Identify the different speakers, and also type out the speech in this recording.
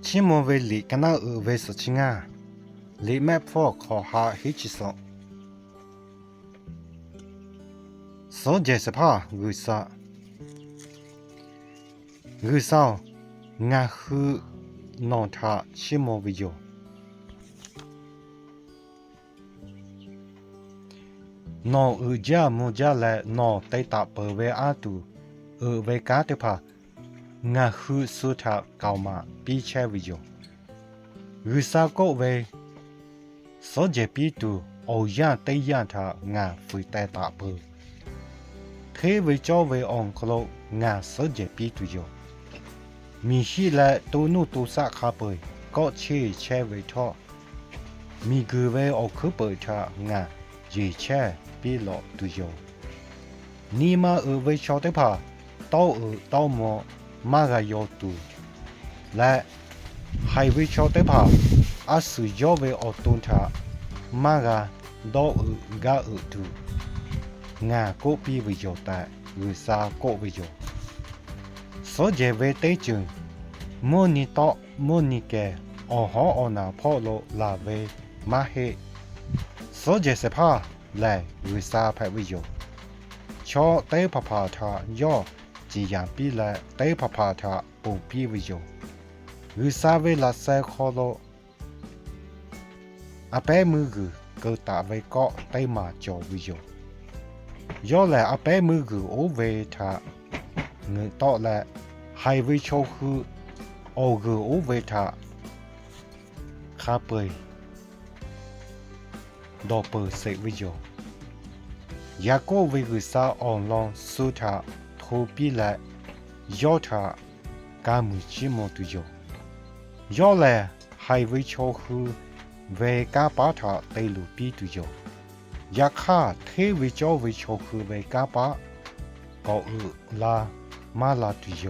Speaker 1: ชิมเวลิกันนาเวสชิงาลิแมพอขอหาฮิจิซอโซเจสพากุซางาฮือนอนทาชิมวิโยนอจามจาและนอไตตาเปเวอาตูเวกาเตพางาฮืสุทาเกามาปีเชวิโยกุซาโกเวโซเจปีตูโอยาเตยาทางาฟุไตตาเปเทวิจอเวองคโลงาโซเจปีตูโยมีชีและตูนูตูสะคาเปยก็เชเวทอมีกือเวออกคือเปยทางาเยแชปีหลอตุโยนีมาเวชอเตพาเต้ามอมากายอตูและไฮเวชอเตพาอาสุยอเวออตุนทามากาดอกาตูงาโกปีวิโยตากุซาโกวิโยโซเจเวเตจึงโมนิโตโมนิเกอหออนาพอโลลาเวมาเฮโซเจเซพาและกุซาพวิโยชอเตพพาทายอจียามปีและเตพพาทาปุปีวิโยกุซาเวลาเซคอโลอเปมือกือเกตาเวก็เตมาจอวิโยยอและอเปมือกือโอเวทาเงินต่อและไฮเวโชคือโอกือโอเวทาคาเปยดอเปเซวิโยยาโกเวกุซาออนลองสุทาโทปีและยอทากามุจิโมตุโยยอและไฮเวโชคือเวกาปาทาเตลูปีตุโยยาคาเทวิจอวิโชคือเวกาปาก็ลามาลาตุโย